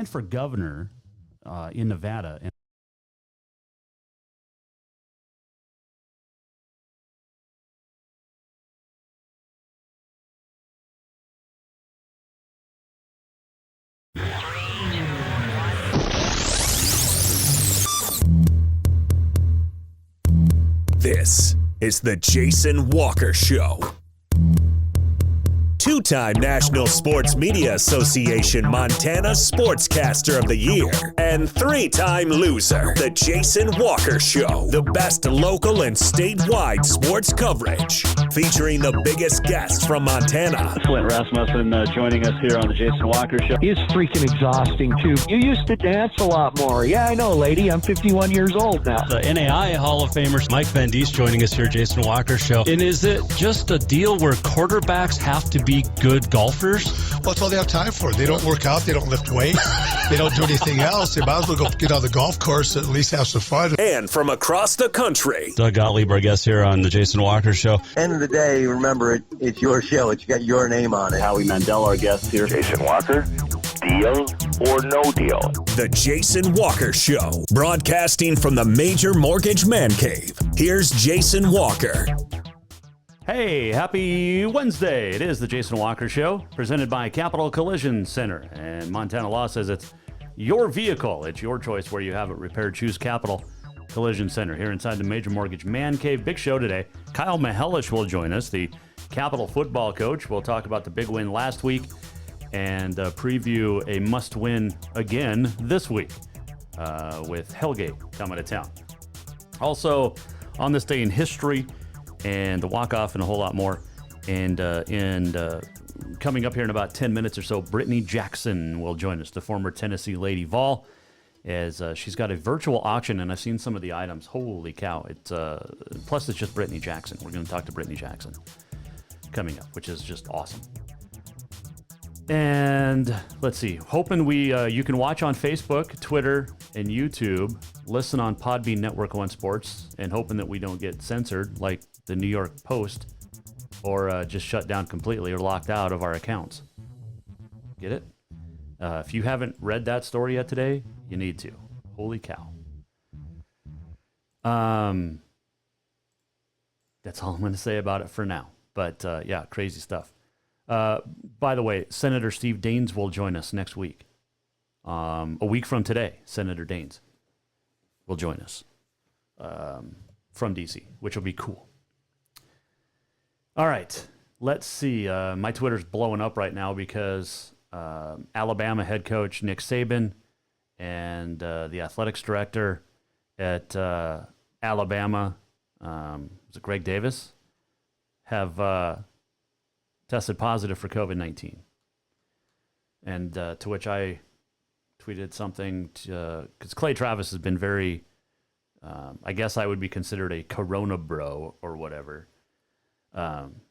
for governor in Nevada. And this is the Jason Walker Show. Two-time National Sports Media Association Montana Sportscaster of the Year and three-time loser, the Jason Walker Show. The best local and statewide sports coverage, featuring the biggest guests from Montana. Flint Rasmussen joining us here on the Jason Walker Show. He's freaking exhausting, too. You used to dance a lot more. Yeah, I know, lady. I'm 51 years old now. The NAI Hall of Famer Mike Van Diest joining us here, Jason Walker Show. And is it just a deal where quarterbacks have to be good golfers? Well, that's all they have time for. They don't work out. They don't lift weights. They don't do anything else. They might as well go get on the golf course and at least have some fun. And from across the country, Doug Gottlieb, our guest here on the Jason Walker Show. End of the day, remember, it's your show. It's got your name on it. Howie Mandel, our guest here. Jason Walker, deal or no deal? The Jason Walker Show, broadcasting from the Major Mortgage Man Cave. Here's Jason Walker. hey, happy Wednesday. It is the Jason Walker Show, presented by Capital Collision Center. And Montana law says it's your vehicle. It's your choice where you have it repaired. Choose Capital Collision Center here inside the Major Mortgage Man Cave. Big show today. Kyle Mihelish will join us, the Capital football coach. We'll talk about the big win last week and preview a must-win again this week with Hellgate coming to town. Also, on this day in history and the walk-off and a whole lot more. And coming up here in about 10 minutes or so, Brittany Jackson will join us, the former Tennessee Lady Vol, as she's got a virtual auction, and I've seen some of the items. Holy cow. Plus, it's just Brittany Jackson. We're going to talk to Brittany Jackson coming up, which is just awesome. And let's see, hoping you can watch on Facebook, Twitter, and YouTube, listen on Podbean Network One Sports, and hoping that we don't get censored like the New York Post or just shut down completely or locked out of our accounts. Get it? If you haven't read that story yet today, you need to. Holy cow. That's all I'm going to say about it for now. But yeah, crazy stuff. By the way, Senator Steve Daines will join us next week. A week from today, Senator Daines will join us from D.C., which will be cool. All right, let's see. My Twitter's blowing up right now because Alabama head coach Nick Saban and the athletics director at Alabama, is it Greg Davis, have tested positive for COVID-19. And to which I tweeted something, because Clay Travis has been very, I guess I would be considered a corona bro or whatever.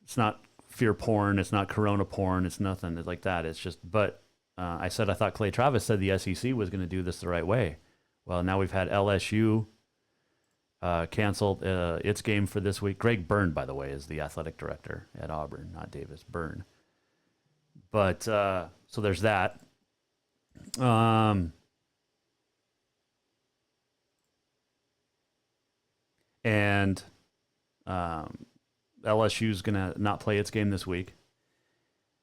It's not fear porn, it's not corona porn, it's nothing like that. It's just, but I said I thought Clay Travis said the SEC was going to do this the right way. Well, now we've had LSU canceled its game for this week. Greg Byrne, by the way, is the athletic director at Auburn, not Davis, Byrne. But so there's that. And LSU's going to not play its game this week.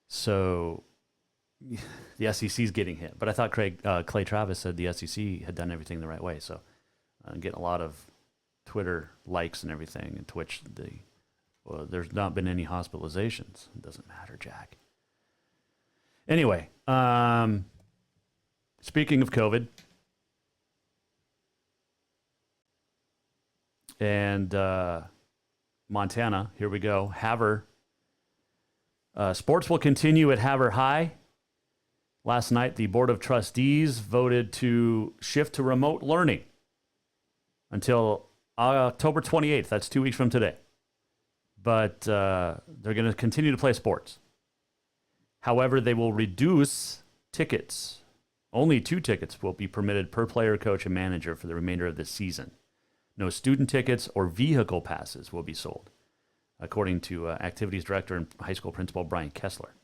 So the SEC's getting hit. But I thought Clay Travis said the SEC had done everything the right way. So I'm getting a lot of Twitter likes and everything, and Twitch. There's not been any hospitalizations. It doesn't matter, Jack. Anyway, speaking of COVID, and Montana, here we go. Havre. Sports will continue at Havre High. Last night, the Board of Trustees voted to shift to remote learning until October 28th. That's 2 weeks from today. But they're going to continue to play sports. However, they will reduce tickets. Only 2 tickets will be permitted per player, coach, and manager for the remainder of the season. No student tickets or vehicle passes will be sold, according to activities director and high school principal Brian Kessler.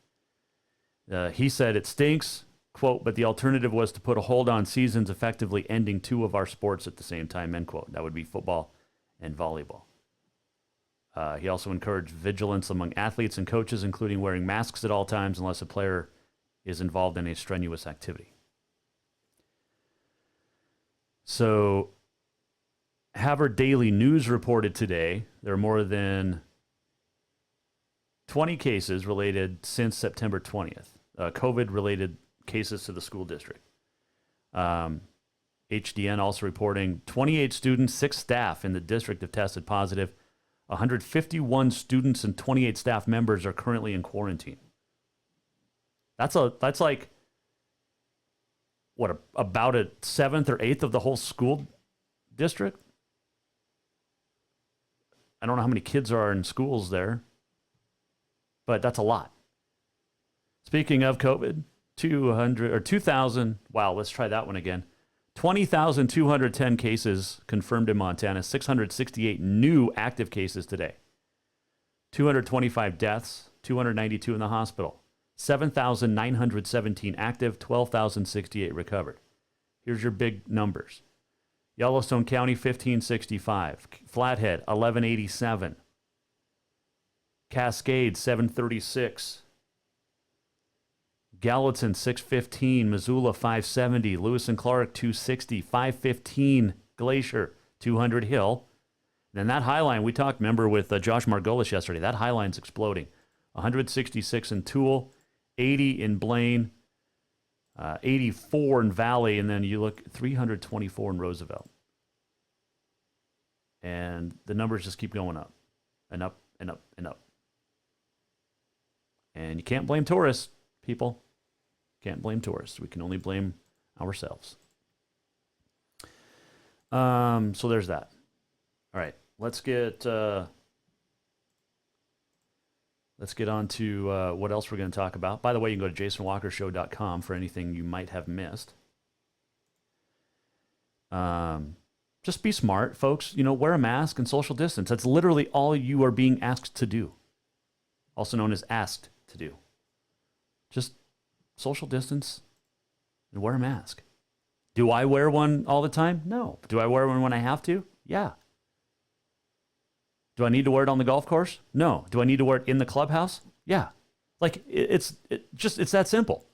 He said it stinks. quote, but the alternative was to put a hold on seasons, effectively ending 2 of our sports at the same time, end quote. That would be football and volleyball. He also encouraged vigilance among athletes and coaches, including wearing masks at all times unless a player is involved in a strenuous activity. So, Havre Daily News reported today there are more than 20 cases related since September 20th, COVID-related cases to the school district. HDN also reporting 28 students, 6 staff in the district have tested positive. 151 students and 28 staff members are currently in quarantine. That's like what, about a 7th or 8th of the whole school district? I don't know how many kids are in schools there, but that's a lot. Speaking of COVID, 2,000, wow, let's try that one again. 20,210 cases confirmed in Montana, 668 new active cases today. 225 deaths, 292 in the hospital. 7,917 active, 12,068 recovered. Here's your big numbers. Yellowstone County, 1,565. Flathead, 1,187. Cascade, 736. Gallatin, 615. Missoula, 570. Lewis and Clark, 260. 515. Glacier, 200 Hill. And then that Highline, we talked, remember, with Josh Margolis yesterday. That Highline's exploding. 166 in Toole, 80 in Blaine, 84 in Valley, and then you look 324 in Roosevelt. And the numbers just keep going up and up and up and up. And you can't blame tourists, people. Can't blame tourists. We can only blame ourselves. So there's that. All right, let's get on to what else we're going to talk about. By the way, you can go to jasonwalkershow.com for anything you might have missed. Just be smart, folks. You know, wear a mask and social distance. That's literally all you are being asked to do. Also known as asked to do. Just social distance and wear a mask. Do I wear one all the time? No. Do I wear one when I have to? Yeah. Do I need to wear it on the golf course? No. Do I need to wear it in the clubhouse? Yeah. Like, it's that simple.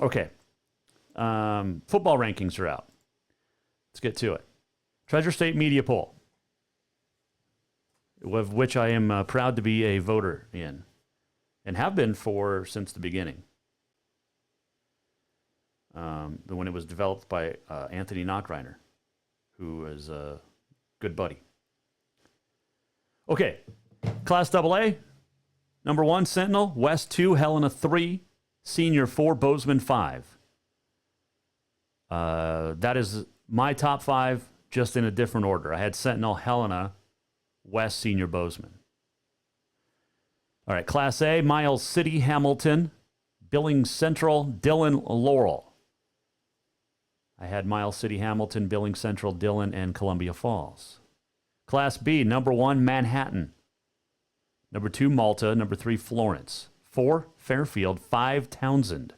Okay. Football rankings are out. Let's get to it. Treasure State Media Poll, of which I am proud to be a voter in, and have been since the beginning. When it was developed by Anthony Knockreiner, who is a good buddy. Okay, Class AA, number 1, Sentinel, West 2, Helena 3, Senior 4, Bozeman 5. That is my top 5, just in a different order. I had Sentinel, Helena, West, Senior, Bozeman. All right, Class A, Miles City, Hamilton, Billings Central, Dillon, Laurel. I had Miles City, Hamilton, Billings Central, Dillon, and Columbia Falls. Class B, number 1, Manhattan. Number 2, Malta. Number 3, Florence. 4, Fairfield. 5, Townsend.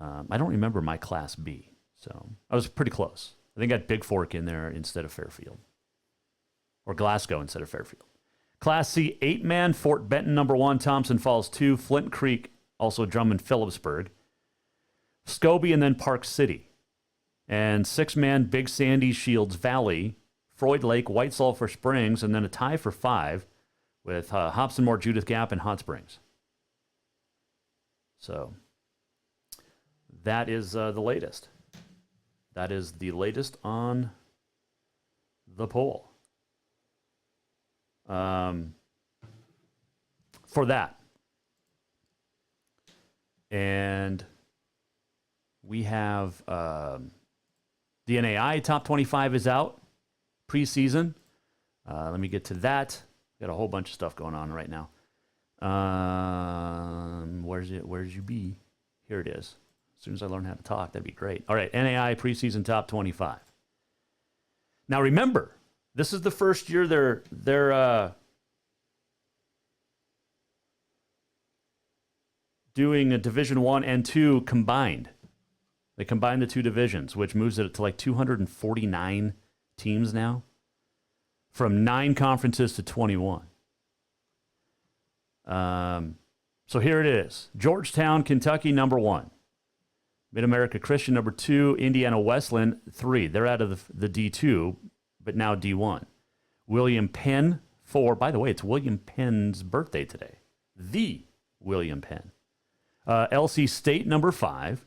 I don't remember my Class B, so I was pretty close. I think I had Big Fork in there instead of Fairfield. Or Glasgow instead of Fairfield. Class C, 8-man, Fort Benton, number 1, Thompson Falls 2, Flint Creek, also Drummond Phillipsburg, Scobie, and then Park City. And 6-man, Big Sandy, Shields Valley, Freud Lake, White Sulphur Springs, and then a tie for 5 with Hobsonmore, Judith Gap, and Hot Springs. So that is the latest. That is the latest on the poll. For that. And we have the NAI Top 25 is out, preseason. Let me get to that. Got a whole bunch of stuff going on right now. Where's it? Where's you be? Here it is. As soon as I learn how to talk, that'd be great. All right, NAI preseason Top 25. Now remember, this is the first year they're doing a Division 1 and 2 combined. They combined the two divisions, which moves it to like 249 teams now, from 9 conferences to 21. So here it is. Georgetown, Kentucky, number 1. Mid-America Christian, number 2. Indiana Wesleyan, 3. They're out of the D2, but now D1. William Penn, 4. By the way, it's William Penn's birthday today. The William Penn. LC State, number 5.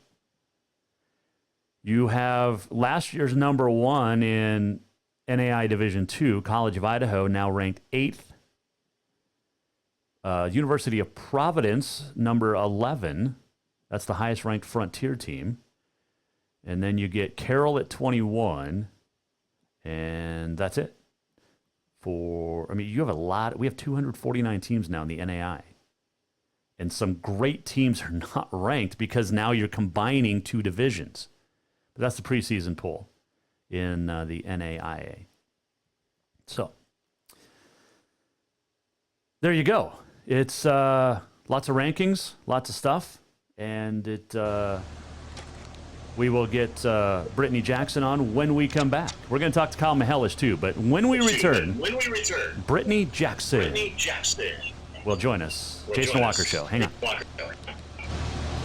You have last year's number 1 in NAI Division 2, College of Idaho, now ranked 8th. University of Providence, number 11. That's the highest ranked Frontier team. And then you get Carroll at 21. And that's it. You have a lot. We have 249 teams now in the NAI. And some great teams are not ranked because now you're combining 2 divisions. But that's the preseason poll in the NAIA. So there you go. It's lots of rankings, lots of stuff, and we will get Brittany Jackson on when we come back. We're going to talk to Kyle Mihelish too, but when we return, Brittany Jackson will join us. Jason Walker Show. Hang on.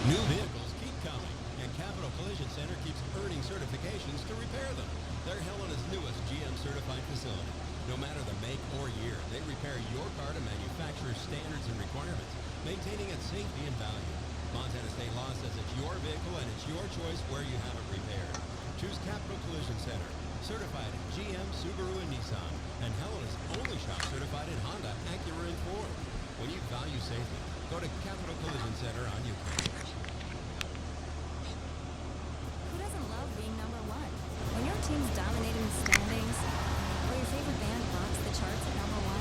New vehicles keep coming, and Capital Collision Center keeps earning certifications to repair them. They're Helena's newest GM-certified facility. No matter the make or year, they repair your car to manufacturer's standards and requirements, maintaining its safety and value. Montana state law says it's your vehicle and it's your choice where you have it repaired. Choose Capital Collision Center, certified in GM, Subaru, and Nissan, and Helena's only shop certified in Honda, Acura, and Ford. When you value safety, go to Capital Collision Center on Yukon. Who doesn't love being number 1? When your team's dominating the standings, or your favorite band rocks the charts at number 1,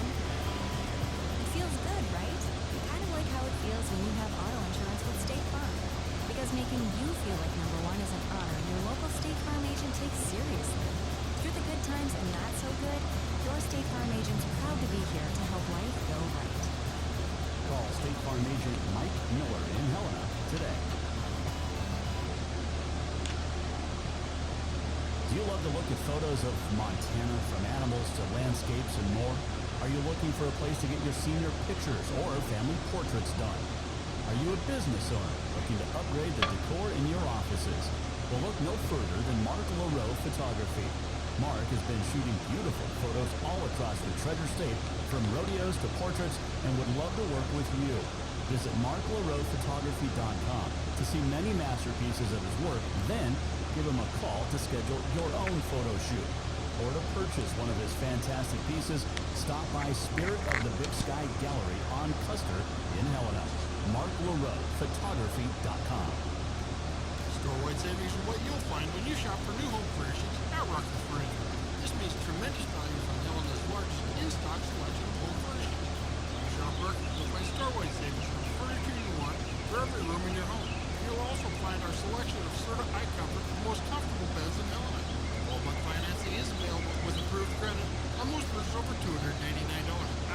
it feels good, right? Kind of like how it feels when you have auto insurance with State Farm. Because making you feel like number 1 is an honor your local State Farm agent takes seriously. Through the good times and not so good, your State Farm agent's proud to be here to help life go right. Call State Farm agent Mike Miller in Helena today. Do you love to look at photos of Montana, from animals to landscapes and more? Are you looking for a place to get your senior pictures or family portraits done? Are you a business owner looking to upgrade the decor in your offices? Well, look no further than Mark LaRoe Photography. Mark has been shooting beautiful photos all across the Treasure State, from rodeos to portraits, and would love to work with you. Visit marklaroephotography.com to see many masterpieces of his work, then give him a call to schedule your own photo shoot. Or to purchase one of his fantastic pieces, stop by Spirit of the Big Sky Gallery on Custer in Helena. marklaroephotography.com. Store-wide savings are what you'll find when you shop for new home furnishings at Rockford Furniture. This means tremendous values on Helena's largest in-stock selection of home furnishings. You shop Rockford, you'll find store-wide savings for the furniture you want for every room in your home. You'll also find our selection of Serta iComfort, the most comfortable beds in Helena. 12-month financing is available with approved credit on most purchases over $299.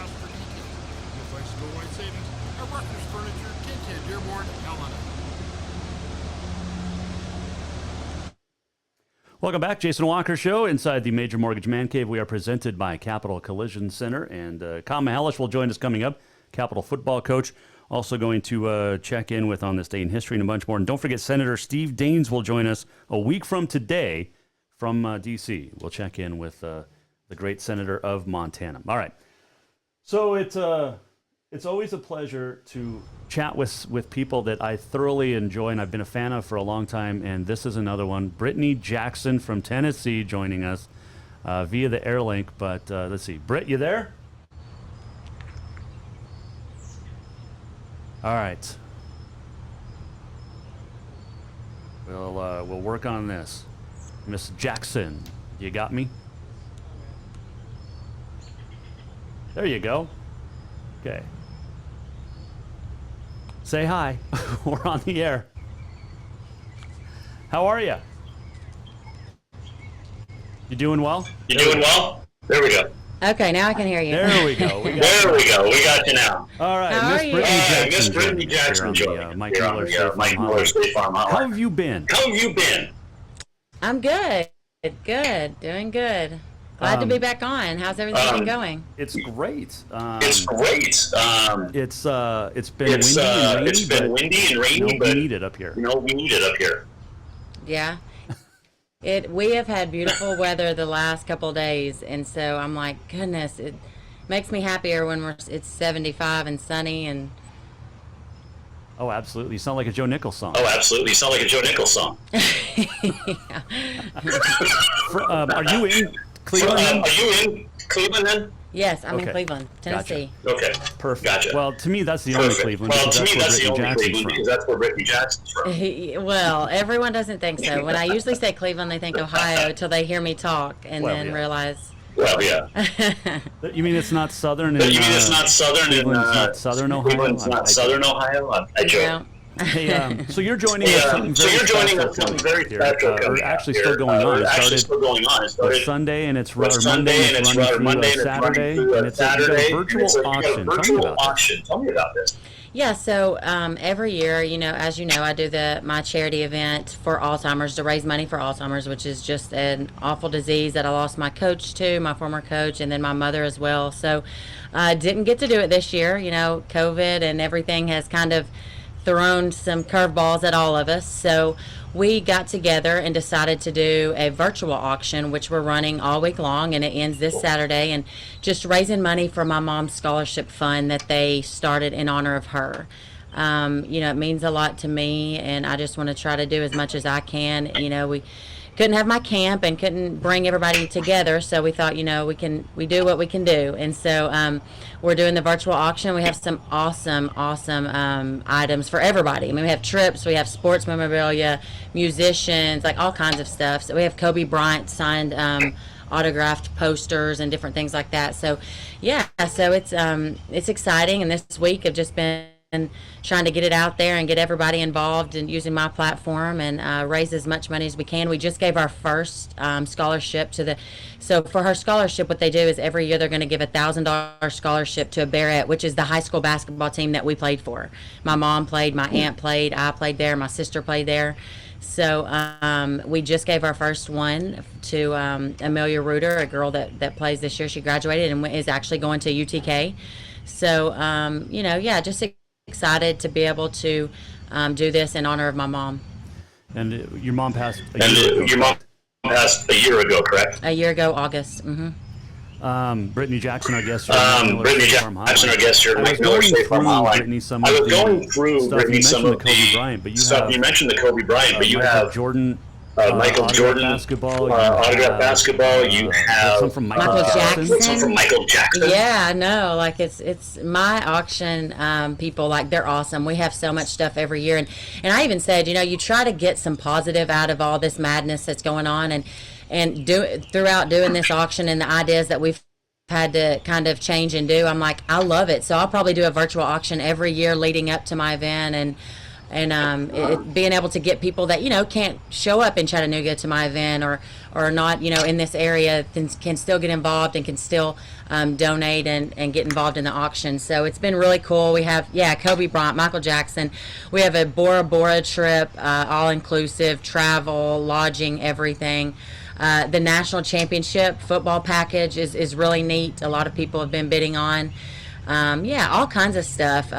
Ask for details. You'll find store-wide savings at Rockford Furniture, 1010 Dearborn, Helena. Welcome back, Jason Walker Show, inside the Major Mortgage Man Cave. We are presented by Capital Collision Center, and Kyle Mihelish will join us coming up, Capital football coach. Also going to check in with On This Day in History and a bunch more. And don't forget, Senator Steve Daines will join us a week from today from D.C. We'll check in with the great senator of Montana. All right. So it's always a pleasure to chat with people that I thoroughly enjoy and I've been a fan of for a long time. And this is another one. Brittany Jackson from Tennessee joining us via the Airlink. But let's see. Britt, you there? All right. We'll work on this. Miss Jackson, you got me? There you go. Okay. Say hi. We're on the air. How are you? You doing well? There we go. Okay, now I can hear you. There we go. We got you now. All right, How Miss are you? Brittany Jackson. Miss Brittany Jackson here on the Mike Miller State Farm Hotline. How have you been? I'm good. Good. Doing good. Glad to be back on. How's everything been going? It's great. It's been windy and rainy, but we need it up here. Yeah. We have had beautiful weather the last couple of days, and so I'm like, goodness, it makes me happier when it's 75 and sunny and. Oh, absolutely! You sound like a Joe Nichols song. Yeah. Are you in Cleveland? then? Yes, I'm in Cleveland, Tennessee. Gotcha. Okay. Perfect. Gotcha. Well, to me, that's the only Cleveland. Well, to me, that's the only Jackson's Cleveland because that's where Brittany Jackson's from. Well, everyone doesn't think so. When I usually say Cleveland, they think Ohio until they hear me talk and realize. Well, yeah. You mean it's not southern? Cleveland's not southern Ohio. Cleveland's not southern Ohio. I joke. Hey, so you're joining us something very special. Or actually still going on. It started Sunday and it's Monday and it's running through Saturday. And it's a virtual auction. Tell me about this. Yeah, so every year, as you know, I do my charity event for Alzheimer's to raise money for Alzheimer's, which is just an awful disease that I lost my coach to, my former coach, and then my mother as well. So I didn't get to do it this year. COVID and everything has kind of thrown some curveballs at all of us. So we got together and decided to do a virtual auction, which we're running all week long, and it ends this Saturday, and just raising money for my mom's scholarship fund that they started in honor of her. It means a lot to me, and I just want to try to do as much as I can. We couldn't have my camp and couldn't bring everybody together, so we thought, we do what we can do. And so we're doing the virtual auction. We have some awesome items for everybody. I mean, we have trips, we have sports memorabilia, musicians, like all kinds of stuff. So we have Kobe Bryant signed autographed posters and different things like that. So yeah, so it's exciting, and this week I've just been trying to get it out there and get everybody involved and using my platform and raise as much money as we can. We just gave our first scholarship so for her scholarship, what they do is every year they're going to give $1,000 scholarship to a Barrett, which is the high school basketball team that we played for. My mom played, my aunt played, I played there, my sister played there. So we just gave our first one to Amelia Reuter, a girl that plays this year. She graduated and is actually going to UTK. So, just excited to be able to do this in honor of my mom. And your mom passed a year ago, correct? A year ago, August. Mm-hmm. Brittany Jackson, our guest. Brittany Jackson, our guest here. I was going through, Brittany, some of the stuff. You mentioned the Kobe Bryant, but you have Jordan. Michael Jordan basketball, autograph basketball. You have some from Michael Jackson. Some from Michael Jackson. Yeah, no, like it's my auction. People, like, they're awesome. We have so much stuff every year, and I even said, you try to get some positive out of all this madness that's going on, and throughout doing this auction and the ideas that we've had to kind of change and do. I'm like, I love it. So I'll probably do a virtual auction every year leading up to my event, and being able to get people that can't show up in Chattanooga to my event or not in this area can still get involved and can still donate and get involved in the auction. So it's been really cool. We have Kobe Bryant, Michael Jackson. We have a Bora Bora trip, all inclusive, travel, lodging, everything. The national championship football package is really neat. A lot of people have been bidding on. All kinds of stuff.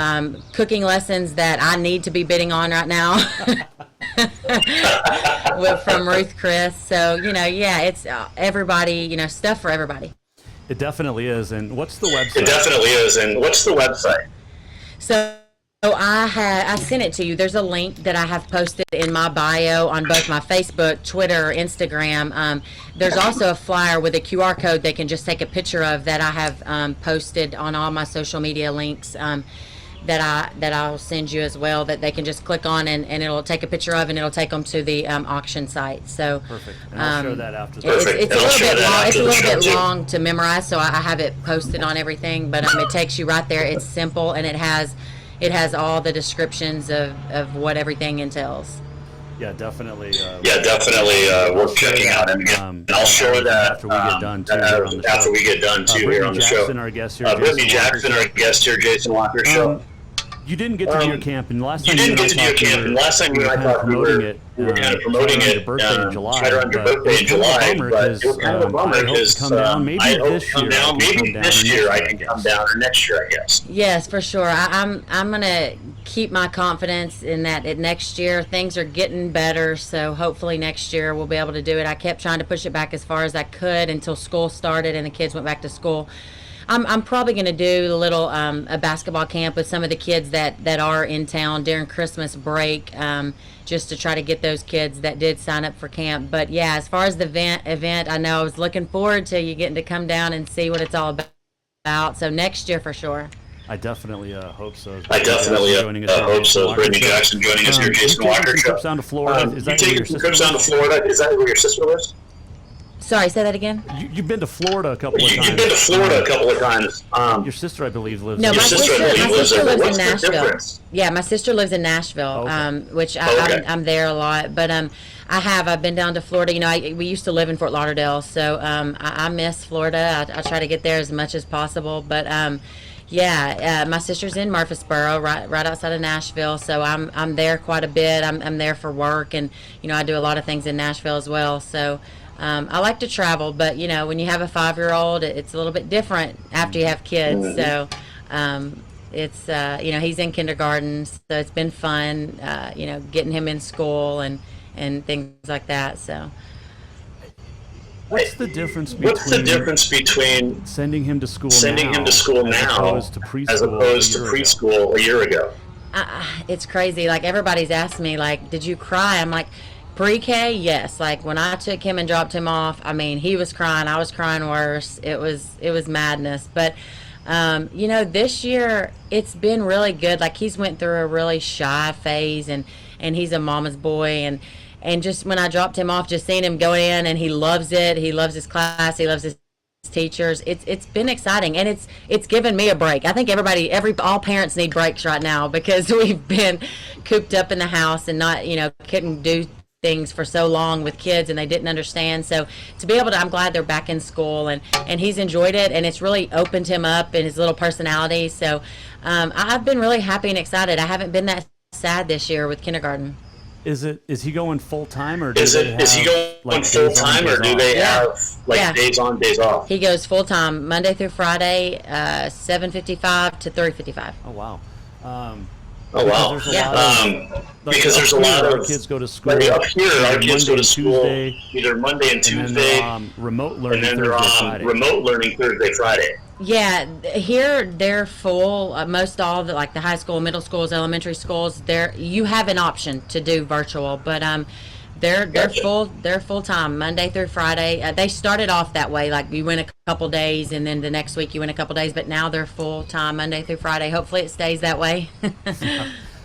Cooking lessons that I need to be bidding on right now from Ruth Chris. So, it's everybody, stuff for everybody. It definitely is. And what's the website? So I sent it to you. There's a link that I have posted in my bio on both my Facebook, Twitter, Instagram. There's also a flyer with a QR code they can just take a picture of that I have posted on all my social media links that I'll send you as well, that they can just click on and it'll take a picture of, and it'll take them to the auction site. So perfect. And I'll show that after the It's a little bit long to memorize, so I have it posted on everything, but it takes you right there. It's simple, and it has all the descriptions of what everything entails. Yeah, definitely. Worth checking out. And again, I'll share that after we get done too here on the show. After we get done too here on the show. Brittany Jackson, our guest here. Brittany Jackson, our guest here, Jason Walker Show. You didn't get to do your camp, and last time you didn't get to do your camp, and last time you and I talked, we were kind of promoting it your birthday in July. Right around your birthday in July, but it was kind of a bummer because I hope to come down. Maybe this year I can come down, or next year, I guess. Yes, for sure. I'm gonna keep my confidence in that next year things are getting better, so hopefully next year we'll be able to do it. I kept trying to push it back as far as I could until school started and the kids went back to school. I'm probably going to do a little a basketball camp with some of the kids that are in town during Christmas break, just to try to get those kids that did sign up for camp. But yeah, as far as the event, I know I was looking forward to you getting to come down and see what it's all about. So next year for sure. I definitely hope so. I definitely hope so. Brittany Jackson joining us here, Jason Walker Show. Trips down to Florida. You taking some trips down to Florida? Is that where your sister lives? Sorry, say that again. You've been to Florida a couple of times. You've been to Florida a couple of times. Your sister, I believe, lives. No, there. my sister lives in Nashville. Difference? Yeah, my sister lives in Nashville, which I'm there a lot. But I've been down to Florida. You know, we used to live in Fort Lauderdale, so I miss Florida. I try to get there as much as possible. But my sister's in Murfreesboro, right outside of Nashville. So I'm there quite a bit. I'm there for work, and you know I do a lot of things in Nashville as well. So. I like to travel, but you know, when you have a 5-year-old, it's a little bit different after you have kids. So, it's you know, he's in kindergarten, so it's been fun, you know, getting him in school and things like that. So, what's the difference between sending him to school now as opposed to preschool a year ago? It's crazy. Like everybody's asked me, like, did you cry? I'm like. Pre-K, yes. Like when I took him and dropped him off, I mean, he was crying. I was crying worse. It was madness. But you know, this year it's been really good. Like he's went through a really shy phase, and he's a mama's boy, and just when I dropped him off, just seeing him go in and he loves it. He loves his class. He loves his teachers. It's been exciting, and it's given me a break. I think all parents need breaks right now because we've been cooped up in the house and not, you know, couldn't do things for so long with kids and they didn't understand. So to be able to, I'm glad they're back in school and he's enjoyed it, and it's really opened him up in his little personality. So I've been really happy and excited. I haven't been that sad this year with kindergarten. Is he going full time or is he going full time or do they have days on, days off? He goes full time Monday through Friday, 7:55 to 3:55. Oh wow. Because there's a lot of our kids go to school. Like up here, our kids go to school Tuesday, either Monday and Tuesday, and then remote learning Thursday, Friday. Yeah, here they're full. Most all the the high school, middle schools, elementary schools. You have an option to do virtual, but they're full. They're full time Monday through Friday. They started off that way, like you went a couple days, and then the next week you went a couple days. But now they're full time Monday through Friday. Hopefully it stays that way.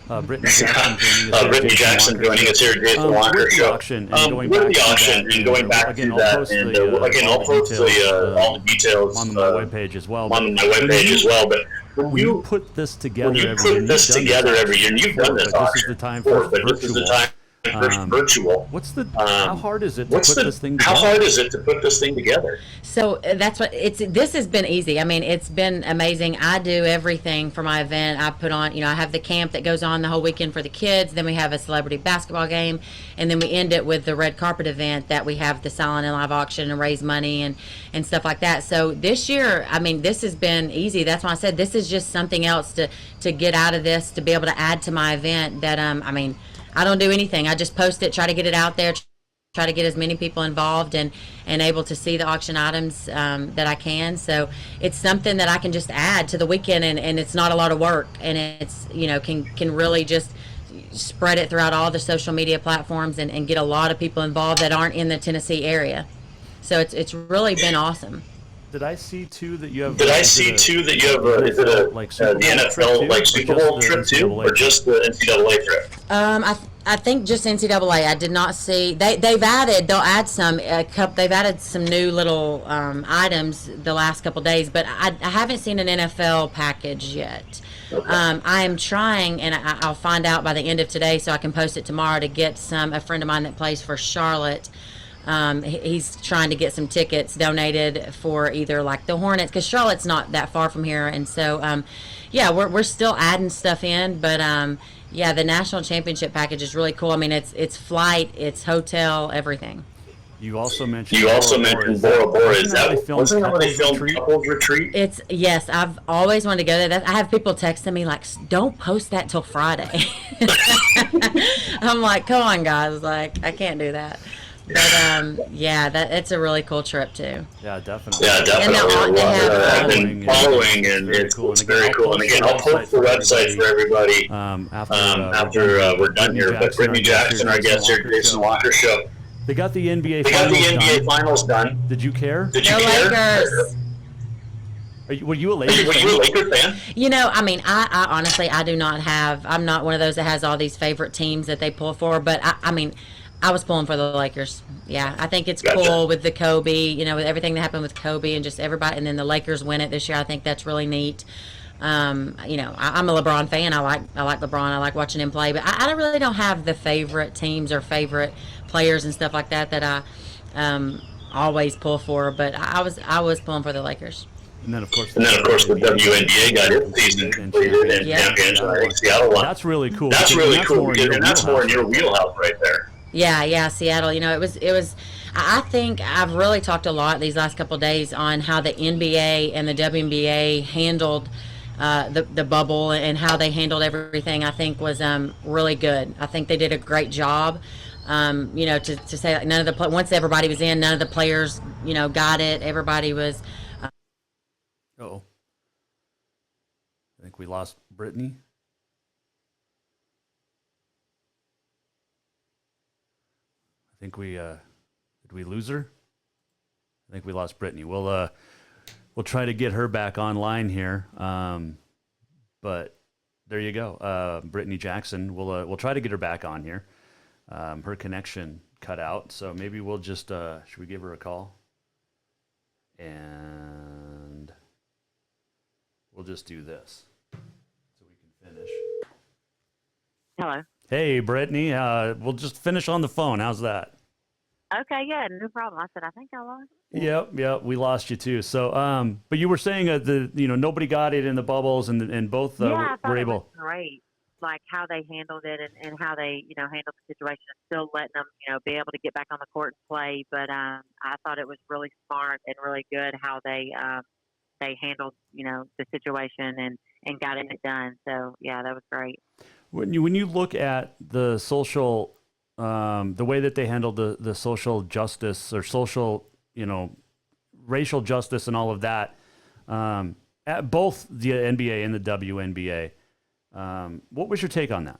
Brittany Jackson joining us here at Jason Walker Show. With the auction and going back to that, and again, I'll post all the details on my webpage as well. But when you put this together every year, and you've done this auction, this is the time for virtual. Virtual. How hard is it to put this thing together? How hard is it to put this thing together? So that's what this has been easy. I mean, it's been amazing. I do everything for my event. I put on, I have the camp that goes on the whole weekend for the kids. Then we have a celebrity basketball game, and then we end it with the red carpet event that we have the silent and live auction and raise money and stuff like that. So this year, I mean, this has been easy. That's why I said this is just something else to get out of this, to be able to add to my event. That I mean. I don't do anything. I just post it, try to get it out there, try to get as many people involved and able to see the auction items that I can. So it's something that I can just add to the weekend, and it's not a lot of work, and it's can really just spread it throughout all the social media platforms and get a lot of people involved that aren't in the Tennessee area. So it's really been awesome. Did I see too that you have? Is it the NFL Super Bowl trip too, or just the NCAA trip? I think just NCAA. I did not see. They'll add some. They've added some new little items the last couple days, but I haven't seen an NFL package yet. I am trying, and I'll find out by the end of today so I can post it tomorrow, to get a friend of mine that plays for Charlotte. He's trying to get some tickets donated for either like the Hornets, because Charlotte's not that far from here. And so, yeah, we're still adding stuff in, but yeah, the national championship package is really cool. I mean, it's flight, it's hotel, everything. You also mentioned Bora Bora. Is that wasn't that when they filmed Couples Retreat? It's yes. I've always wanted to go there. I have people texting me like, "Don't post that till Friday." I'm like, "Come on, guys! Like, I can't do that." But yeah, it's a really cool trip too. Yeah, definitely. Yeah, definitely. I've been following, and it's very cool. And again, I'll post the website for everybody after we're done here. But Brittany Jackson, our guest here, Jason Walker Show. They got the NBA. Finals done. Did you care? Did you care? Lakers. Were you a Lakers fan? You know, I mean, I honestly, I do not have. I'm not one of those that has all these favorite teams that they pull for. But I mean, I was pulling for the Lakers. Yeah, I think it's cool with the Kobe. You know, with everything that happened with Kobe and just everybody, and then the Lakers win it this year. I think that's really neat. You know, I'm a LeBron fan. I like LeBron. I like watching him play. But I really don't have the favorite teams or favorite players and stuff like that I always pull for. But I was pulling for the Lakers. And then of course the WNBA got its season completed and champions. I think Seattle won. That's really cool. That's really cool. And that's more in your wheelhouse right there. Yeah, Seattle. You know, it was. I think I've really talked a lot these last couple of days on how the NBA and the WNBA handled the bubble and how they handled everything. I think was really good. I think they did a great job. You know, to say like none of the once everybody was in, none of the players, you know, got it. Everybody was. I think we lost Brittany. I think we did we lose her? I think we lost Brittany. We'll try to get her back online here. But there you go. Brittany Jackson. We'll try to get her back on here. Her connection cut out, so maybe we'll just should we give her a call? And we'll just do this so we can finish. Hello. Hey, Brittany. We'll just finish on the phone. How's that? Okay, yeah, no problem. I said, I think I lost. Yep, we lost you too. So, but you were saying nobody got it in the bubbles, and both I thought were it able. was great, like how they handled it and how they handled the situation, and still letting them be able to get back on the court and play. But I thought it was really smart and really good how they handled the situation and got it done. So yeah, that was great. When you look at the social, the way that they handled the social justice or social, racial justice and all of that, at both the NBA and the WNBA, what was your take on that?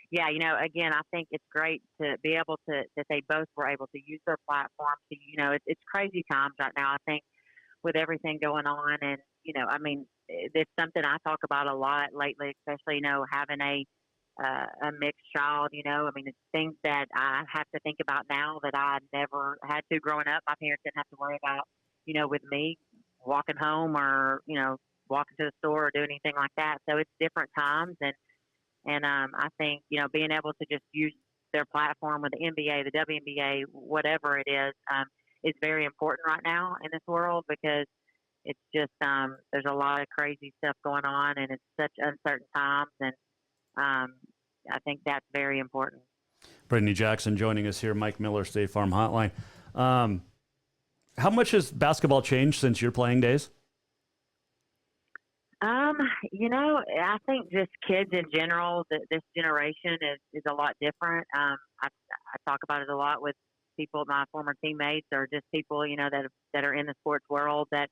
Yeah, again, I think it's great to be able to that they both were able to use their platform to, it's crazy times right now. I think with everything going on, and I mean, it's something I talk about a lot lately, especially having a mixed child. I mean, it's things that I have to think about now that I never had to growing up. My parents didn't have to worry about, with me walking home or walking to the store or doing anything like that. So it's different times, and I think being able to just use their platform with the NBA, the WNBA, whatever it is very important right now in this world, because it's just there's a lot of crazy stuff going on, and it's such uncertain times, and I think that's very important. Brittany Jackson joining us here, Mike Miller, State Farm Hotline. How much has basketball changed since your playing days? I think just kids in general, this generation is a lot different. I talk about it a lot with people, my former teammates, or just people, that are in the sports world, that,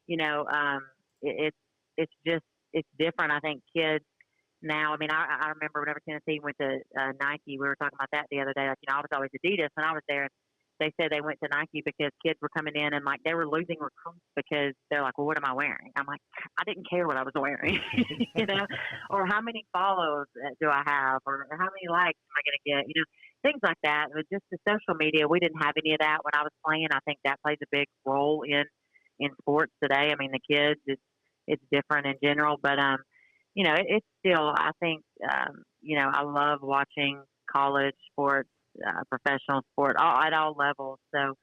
it's different. I think kids now, I mean, I remember whenever Tennessee went to Nike, we were talking about that the other day. Like, I was always Adidas when I was there. They said they went to Nike because kids were coming in and like they were losing recruits because they're like, well, what am I wearing? I'm like, I didn't care what I was wearing, or how many follows do I have, or how many likes am I going to get? Things like that. But just the social media, we didn't have any of that when I was playing. I think that plays a big role in sports today. I mean, the kids, it's different in general. But you know, it's still, I think, you know, I love watching college sports, professional sport, at all levels. So,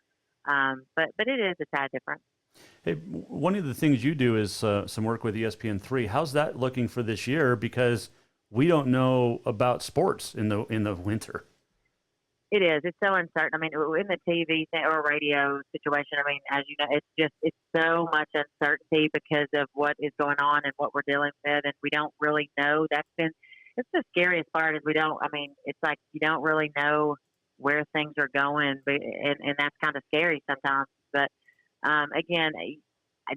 but it is a tad different. Hey, one of the things you do is some work with ESPN3. How's that looking for this year? Because we don't know about sports in the winter. It is. It's so uncertain. I mean, in the TV or radio situation, I mean, as you know, it's so much uncertainty because of what is going on and what we're dealing with, and we don't really know. It's the scariest part is we don't. I mean, it's like you don't really know where things are going, and that's kind of scary sometimes. But again,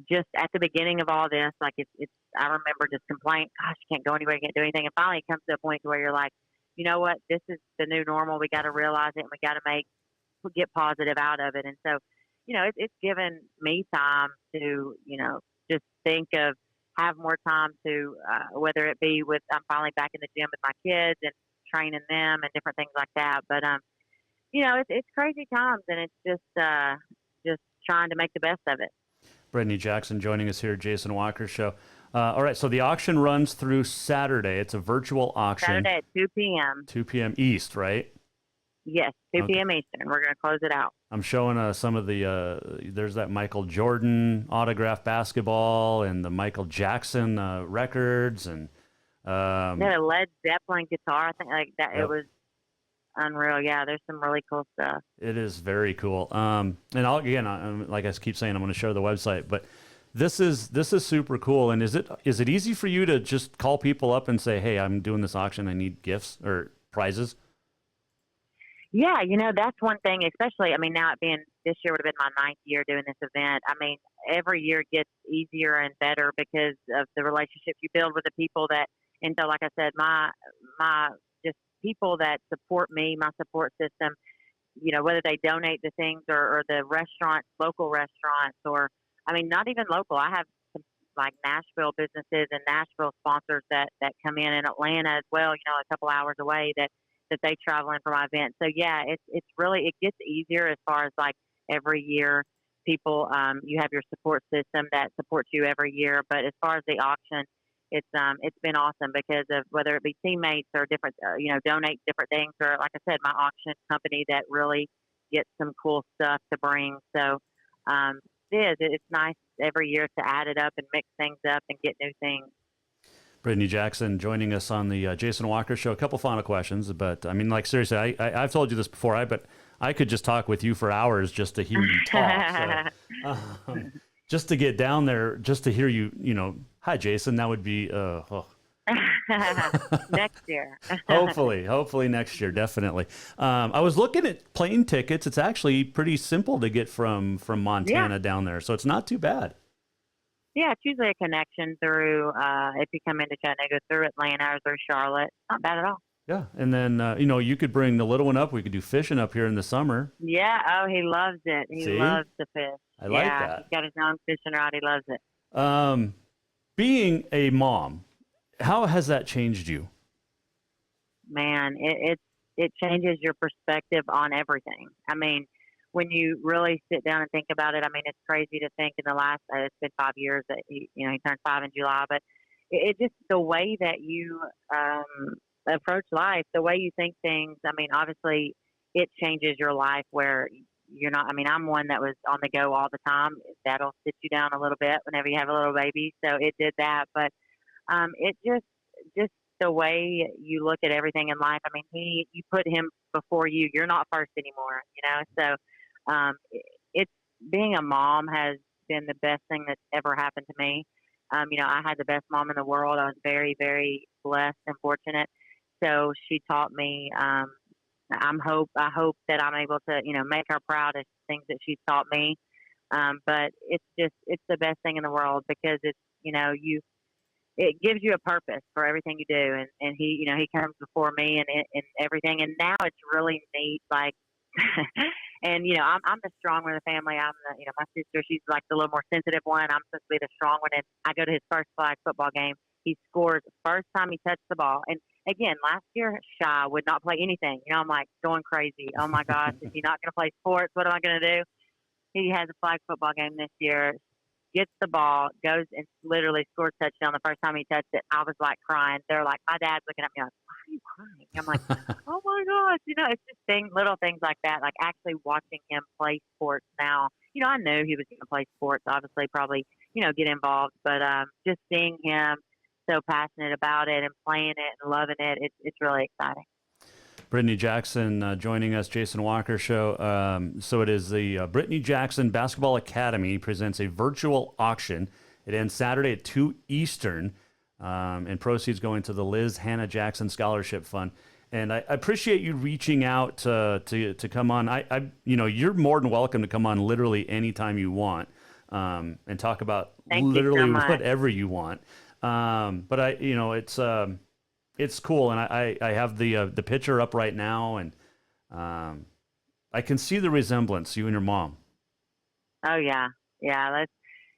just at the beginning of all this, like it's I remember just complaining, gosh, you can't go anywhere, you can't do anything, and finally it comes to a point where you're like, you know what, this is the new normal. We got to realize it, and we got to get positive out of it. And so, you know, it's given me time to, you know, just have more time to, whether it be with, I'm finally back in the gym with my kids and training them and different things like that. But, you know, it's crazy times, and it's just trying to make the best of it. Brittany Jackson joining us here, Jason Walker Show. All right, so the auction runs through Saturday. It's a virtual auction. Saturday at 2 p.m. 2 p.m. East, right? Yes, 2 p.m. Eastern. We're going to close it out. I'm showing some of the, there's that Michael Jordan autographed basketball and the Michael Jackson records. And a Led Zeppelin guitar. I think like that. Yep. It was unreal. Yeah, there's some really cool stuff. It is very cool. And like I keep saying, I'm going to share the website, but this is super cool. And is it easy for you to just call people up and say, hey, I'm doing this auction, I need gifts or prizes? Yeah, you know, that's one thing, especially, I mean, now it being this year would have been my 9th year doing this event. I mean, every year gets easier and better because of the relationships you build with the people and so like I said, my just people that support me, my support system, you know, whether they donate the things or the restaurants, local restaurants, or, I mean, not even local. I have some like Nashville businesses and Nashville sponsors that come in Atlanta as well, you know, a couple hours away that they travel in for my event. So yeah, it's really, it gets easier as far as like every year people, you have your support system that supports you every year. But as far as the auction, it's been awesome because of whether it be teammates or different, you know, donate different things, or like I said, my auction company that really gets some cool stuff to bring. So, it's nice every year to add it up and mix things up and get new things. Brittany Jackson joining us on the Jason Walker Show. A couple final questions, but I mean, like seriously, I've told you this before, but I could just talk with you for hours just to hear you talk. So, just to get down there, just to hear you, you know, hi Jason, that would be next year. hopefully next year, definitely. I was looking at plane tickets. It's actually pretty simple to get from Montana down there, so it's not too bad. Yeah, it's usually a connection through, if you come into Chattanooga, through Atlanta or through Charlotte. Not bad at all. Yeah, and then, you know, you could bring the little one up. We could do fishing up here in the summer. Yeah, oh, he loves it. He loves to fish. I like that. He's got his own fishing rod. He loves it. Being a mom, how has that changed you? Man, it changes your perspective on everything. I mean, when you really sit down and think about it, I mean, it's crazy to think in the last, it's been 5 years that he turned 5 in July, but it just, the way that you approach life, the way you think things, I mean, obviously it changes your life where you're not, I mean, I'm one that was on the go all the time. That'll sit you down a little bit whenever you have a little baby. So it did that, but it just the way you look at everything in life. I mean, you put him before you. You're not first anymore, you know? So it's, being a mom has been the best thing that's ever happened to me. You know, I had the best mom in the world. I was very, very blessed and fortunate. So she taught me, I hope that I'm able to, you know, make her proud of things that she's taught me. But it's the best thing in the world because it's, you know, it gives you a purpose for everything you do. And he, you know, he comes before me and everything. And now it's really neat. Like, and, you know, I'm the strong one of the family. I'm the, you know, my sister, she's like the little more sensitive one. I'm supposed to be the strong one. And I go to his first flag football game. He scores the first time he touched the ball. And again, last year, Shy would not play anything. You know, I'm like going crazy. Oh my gosh, is he not going to play sports? What am I going to do? He has a flag football game this year. gets the ball, goes and literally scores a touchdown the first time he touched it. I was like crying. They're like, my dad's looking at me like, why are you crying? I'm like, oh my gosh. It's just little things like that, like actually watching him play sports now. I knew he was going to play sports, obviously, probably, get involved, but just seeing him so passionate about it and playing it and loving it, it's really exciting. Brittany Jackson joining us, Jason Walker Show. So it is the Brittany Jackson Basketball Academy presents a virtual auction. It ends Saturday at 2 Eastern, and proceeds going to the Liz Hannah Jackson Scholarship Fund. And I appreciate you reaching out to come on. You're more than welcome to come on literally anytime you want, and talk about literally whatever you want. But it's cool, and I have the picture up right now, and I can see the resemblance, you and your mom. Oh yeah.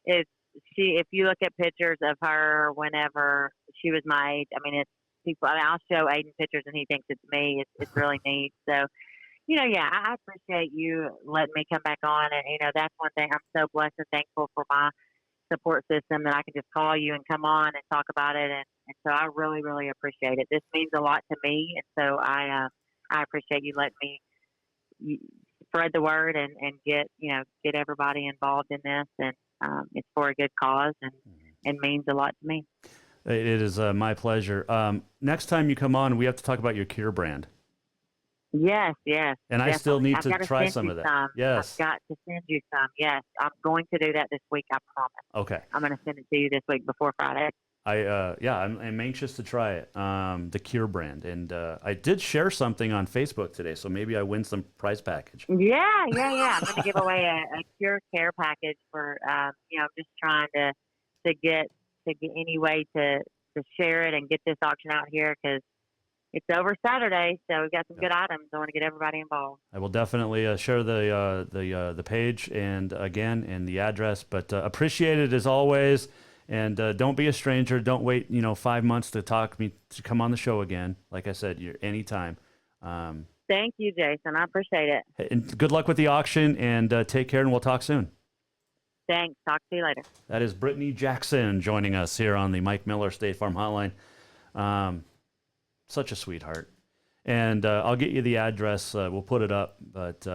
If you look at pictures of her whenever she was my age, I'll show Aiden pictures and he thinks it's me. It's really neat. So, I appreciate you letting me come back on, and that's one thing I'm so blessed and thankful for my support system that I can just call you and come on and talk about it, and so I really, really appreciate it. This means a lot to me, and so I appreciate you letting me spread the word and get everybody involved in this, and it's for a good cause and means a lot to me. It is my pleasure. Next time you come on, we have to talk about your Cure brand. Yes. And definitely. I still need to try some of that. Yes. I've got to send you some. Yes. I'm going to do that this week, I promise. Okay. I'm going to send it to you this week before Friday. I'm anxious to try it, the Cure brand. And I did share something on Facebook today, so maybe I win some prize package. Yeah. I'm going to give away a Cure Care package for, just trying to get any way to share it and get this auction out here, because it's over Saturday, so we've got some good items. I want to get everybody involved. I will definitely share the page and the address. But appreciate it as always, and don't be a stranger. Don't wait 5 months to come on the show again. Like I said, you're anytime. Thank you, Jason. I appreciate it. And good luck with the auction, and take care. And we'll talk soon. Thanks. Talk to you later. That is Brittany Jackson joining us here on the Mike Miller State Farm Hotline. Such a sweetheart. And I'll get you the address. We'll put it up. But,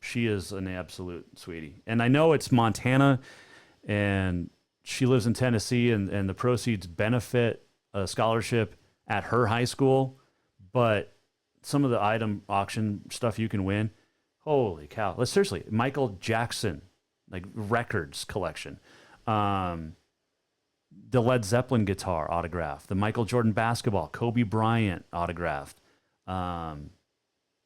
she is an absolute sweetie. And I know it's Montana, and she lives in Tennessee, and the proceeds benefit a scholarship at her high school. But some of the item auction stuff you can win, holy cow. Seriously, Michael Jackson, records collection. The Led Zeppelin guitar autograph, the Michael Jordan basketball, Kobe Bryant autographed. And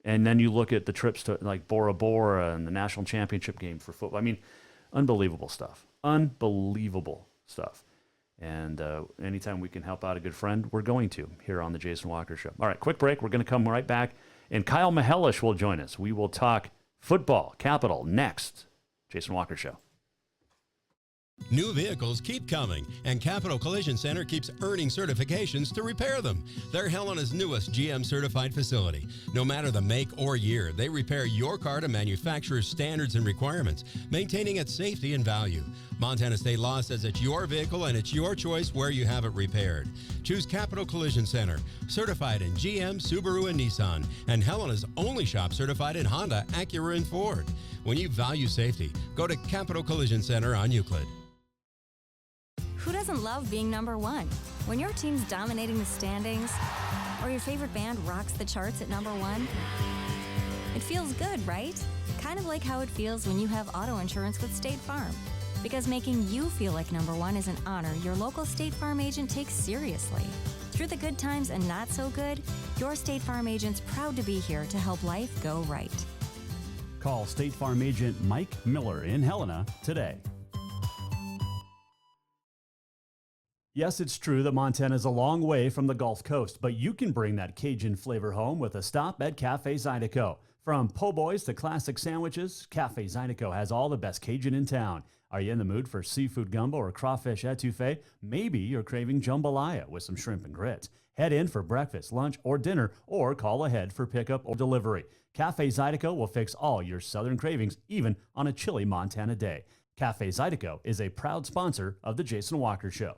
then you look at the trips to Bora Bora and the national championship game for football. Unbelievable stuff. And anytime we can help out a good friend, we're going to here on the Jason Walker Show. All right, quick break. We're going to come right back, and Kyle Mihelish will join us. We will talk football, capital, next. Jason Walker Show. New vehicles keep coming, and Capital Collision Center keeps earning certifications to repair them. They're Helena's newest GM-certified facility. No matter the make or year, they repair your car to manufacturer's standards and requirements, maintaining its safety and value. Montana state law says it's your vehicle and it's your choice where you have it repaired. Choose Capital Collision Center, certified in GM, Subaru, and Nissan, and Helena's only shop certified in Honda, Acura, and Ford. When you value safety, go to Capital Collision Center on Euclid. Who doesn't love being number one? When your team's dominating the standings, or your favorite band rocks the charts at number one, it feels good, right? Kind of like how it feels when you have auto insurance with State Farm. Because making you feel like number one is an honor your local State Farm agent takes seriously. Through the good times and not so good, your State Farm agent's proud to be here to help life go right. Call State Farm agent Mike Miller in Helena today. Yes, it's true that Montana is a long way from the Gulf Coast, but you can bring that Cajun flavor home with a stop at Cafe Zydeco. From po' boys to classic sandwiches, Cafe Zydeco has all the best Cajun in town. Are you in the mood for seafood gumbo or crawfish etouffee? Maybe you're craving jambalaya with some shrimp and grits. Head in for breakfast, lunch, or dinner, or call ahead for pickup or delivery. Cafe Zydeco will fix all your southern cravings, even on a chilly Montana day. Cafe Zydeco is a proud sponsor of The Jason Walker Show.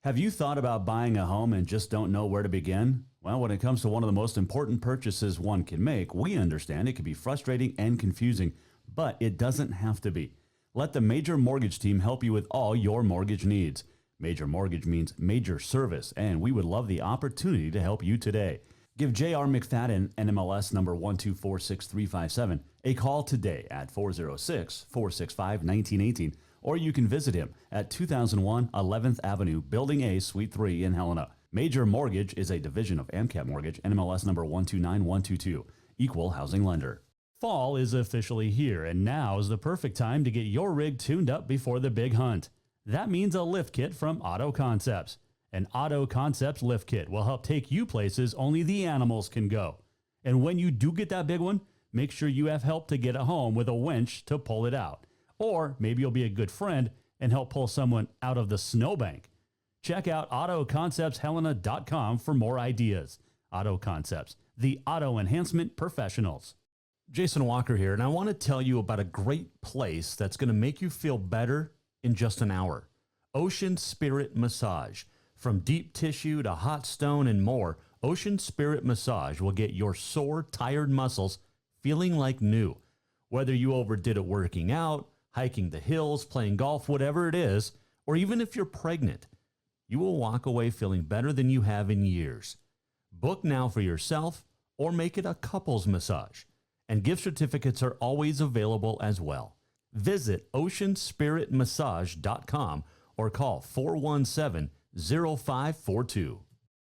Have you thought about buying a home and just don't know where to begin? Well, when it comes to one of the most important purchases one can make, we understand it can be frustrating and confusing, but it doesn't have to be. Let the Major Mortgage team help you with all your mortgage needs. Major Mortgage means major service, and we would love the opportunity to help you today. Give J.R. McFadden, NMLS number 1246357, a call today at 406-465-1918, or you can visit him at 2001 11th Avenue, Building A, Suite 3 in Helena. Major Mortgage is a division of AMCAP Mortgage, NMLS number 129122, equal housing lender. Fall is officially here, and now is the perfect time to get your rig tuned up before the big hunt. That means a lift kit from Auto Concepts. An Auto Concepts lift kit will help take you places only the animals can go. And when you do get that big one, make sure you have help to get it home with a winch to pull it out. Or maybe you'll be a good friend and help pull someone out of the snowbank. Check out AutoConceptsHelena.com for more ideas. Auto Concepts, the auto enhancement professionals. Jason Walker here, and I want to tell you about a great place that's going to make you feel better in just an hour. Ocean Spirit Massage. From deep tissue to hot stone and more, Ocean Spirit Massage will get your sore, tired muscles feeling like new. Whether you overdid it working out, hiking the hills, playing golf, whatever it is, or even if you're pregnant, you will walk away feeling better than you have in years. Book now for yourself or make it a couples massage. And gift certificates are always available as well. Visit oceanspiritmassage.com or call 417-0542.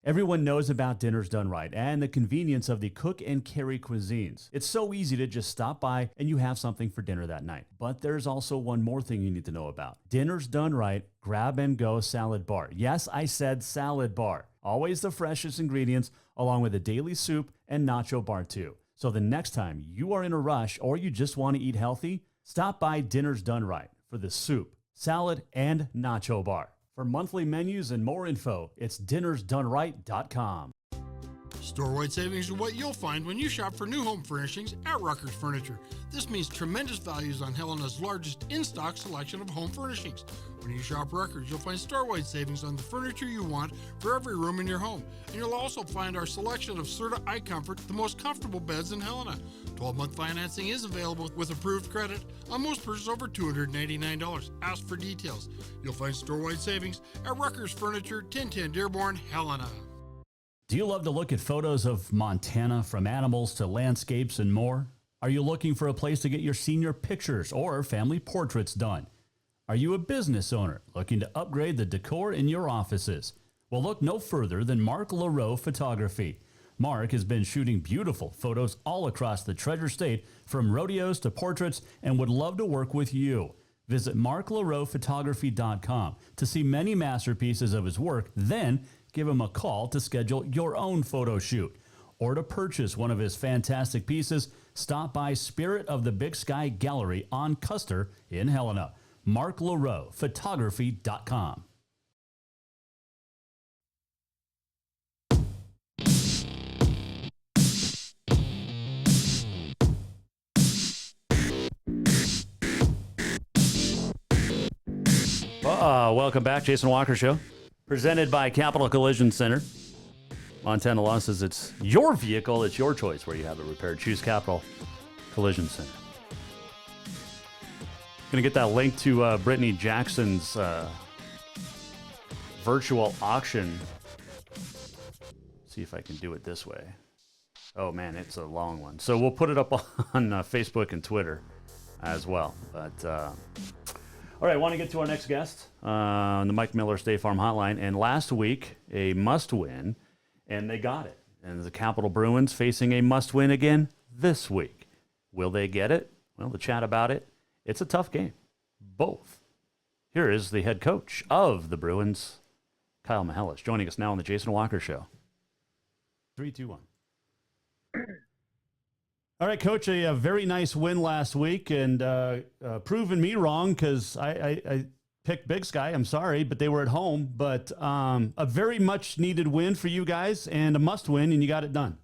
Everyone knows about Dinners Done Right and the convenience of the cook and carry cuisines. It's so easy to just stop by and you have something for dinner that night. But there's also one more thing you need to know about. Dinners Done Right Grab and Go Salad Bar. Yes, I said salad bar. Always the freshest ingredients along with a daily soup and nacho bar too. So the next time you are in a rush or you just want to eat healthy, stop by Dinners Done Right for the soup, salad, and nacho bar. For monthly menus and more info, it's dinnersdoneright.com. Store-wide savings are what you'll find when you shop for new home furnishings at Rucker's Furniture. This means tremendous values on Helena's largest in-stock selection of home furnishings. When you shop Rucker's, you'll find store-wide savings on the furniture you want for every room in your home. And you'll also find our selection of Serta iComfort, the most comfortable beds in Helena. 12-month financing is available with approved credit on most purchases over $289. Ask for details. You'll find store-wide savings at Rucker's Furniture, 1010 Dearborn, Helena. Do you love to look at photos of Montana, from animals to landscapes and more? Are you looking for a place to get your senior pictures or family portraits done? Are you a business owner looking to upgrade the decor in your offices? Well, look no further than Mark LaRoe Photography. Mark has been shooting beautiful photos all across the Treasure State, from rodeos to portraits, and would love to work with you. Visit marklaroephotography.com to see many masterpieces of his work, then give him a call to schedule your own photo shoot. Or to purchase one of his fantastic pieces, stop by Spirit of the Big Sky Gallery on Custer in Helena. marklaroephotography.com. Welcome back, Jason Walker Show, presented by Capital Collision Center. Montana Law says it's your vehicle, it's your choice where you have it repaired. Choose Capital Collision Center. Going to get that link to Brittany Jackson's virtual auction. See if I can do it this way. Oh man, it's a long one. So we'll put it up on Facebook and Twitter as well. But all right, I want to get to our next guest on the Mike Miller State Farm Hotline. And last week, a must-win, and they got it. And the Capital Bruins facing a must-win again this week. Will they get it? Well, to chat about it, it's a tough game. Both. Here is the head coach of the Bruins, Kyle Mihalis, joining us now on the Jason Walker Show. 3, 2, 1. All right, Coach, a very nice win last week, and proving me wrong because I picked Big Sky. I'm sorry, but they were at home. But a very much needed win for you guys, and a must win, and you got it done.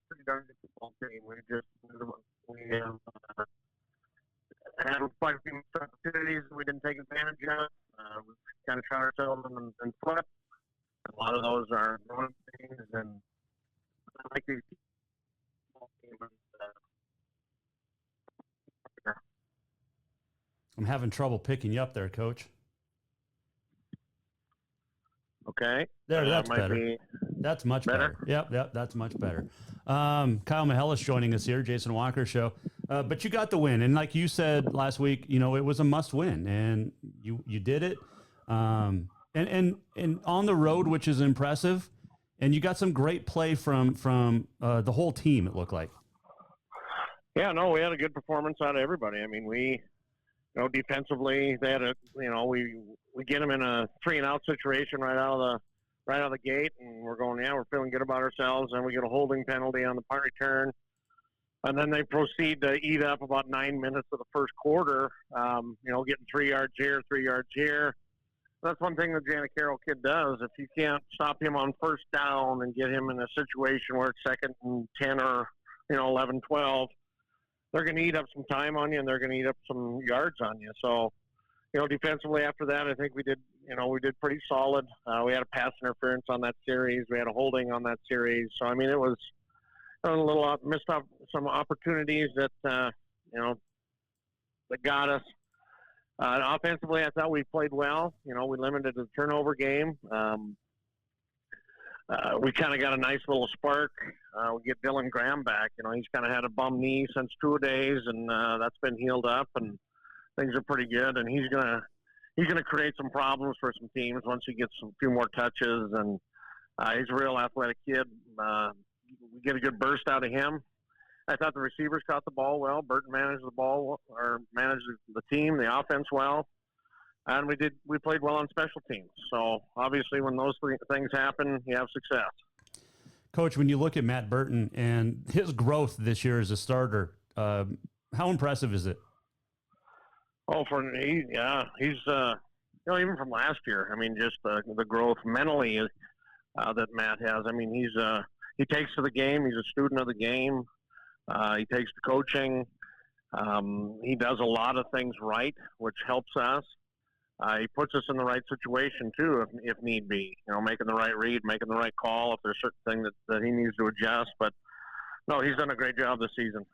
Pretty darn good team. We had quite a few opportunities we didn't take advantage of. We kind of shot ourselves in the foot. A lot of those are growing things, and I like these teams. I'm having trouble picking you up there, Coach. Okay. There, that's better. That's much better. Yep, that's much better. Kyle Mahelis joining us here, Jason Walker Show. But you got the win, and like you said last week, you know, it was a must win, and you did it. And on the road, which is impressive, and you got some great play from the whole team. It looked like. Yeah, no, we had a good performance out of everybody. I mean, defensively, they had we get them in a 3-and-out situation right out of the gate, and we're feeling good about ourselves, and we get a holding penalty on the punt return, and then they proceed to eat up about 9 minutes of the first quarter. Getting 3 yards here, 3 yards here. That's one thing the Janet Carroll kid does. If you can't stop him on first down and get him in a situation where it's 2nd and 10 or 11, 12. They're going to eat up some time on you, and they're going to eat up some yards on you. So, defensively after that, I think we did pretty solid. We had a pass interference on that series. We had a holding on that series. So, I mean, it was a little missed up some opportunities that got us. Offensively, I thought we played well. We limited the turnover game. We kind of got a nice little spark. We get Dylan Graham back. He's kind of had a bum knee since 2 days, and that's been healed up, and things are pretty good. And he's gonna create some problems for some teams once he gets a few more touches. And he's a real athletic kid. We get a good burst out of him. I thought the receivers caught the ball well. Burton managed the ball or managed the team, the offense well. And we played well on special teams. So, obviously, when those three things happen, you have success. Coach, when you look at Matt Burton and his growth this year as a starter, how impressive is it? Oh, he's even from last year. I mean, just the growth mentally that Matt has. I mean, he takes to the game. He's a student of the game. He takes to coaching. He does a lot of things right, which helps us. He puts us in the right situation, too, if need be. Making the right read, making the right call if there's certain things that he needs to adjust. But, no, he's done a great job this season.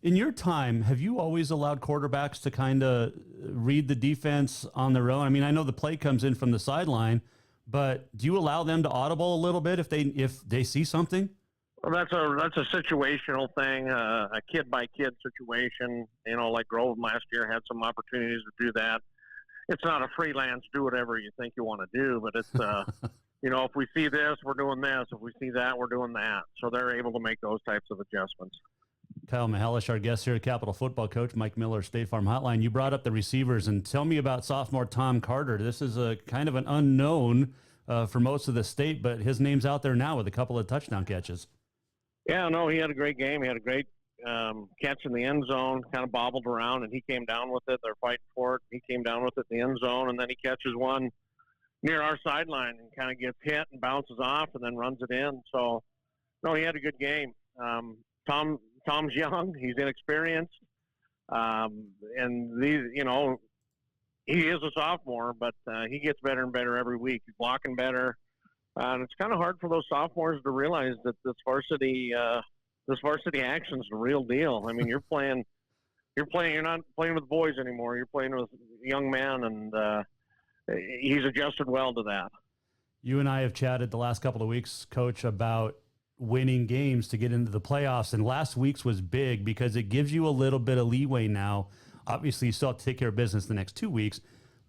In your time, have you always allowed quarterbacks to kind of read the defense on their own? I mean, I know the play comes in from the sideline, but do you allow them to audible a little bit if they see something? Well, that's a situational thing, a kid-by-kid situation. Like Grove last year had some opportunities to do that. It's not a freelance do whatever you think you want to do, but it's if we see this, we're doing this. If we see that, we're doing that. So they're able to make those types of adjustments. Kyle Mahelis, our guest here at Capital Football Coach, Mike Miller, State Farm Hotline. You brought up the receivers, and tell me about sophomore Tom Carter. This is a kind of an unknown for most of the state, but his name's out there now with a couple of touchdown catches. Yeah, no, he had a great game. He had a great catch in the end zone, kind of bobbled around, and he came down with it. They're fighting for it. He came down with it in the end zone, and then he catches one near our sideline and kind of gets hit and bounces off and then runs it in. So, no, he had a good game. Tom's young. He's inexperienced. And he is a sophomore, but he gets better and better every week. He's blocking better. And it's kind of hard for those sophomores to realize that this varsity action is the real deal. I mean, you're not playing with boys anymore. You're playing with young men, and he's adjusted well to that. You and I have chatted the last couple of weeks, Coach, about winning games to get into the playoffs, and last week's was big because it gives you a little bit of leeway now. Obviously, you still have to take care of business the next 2 weeks,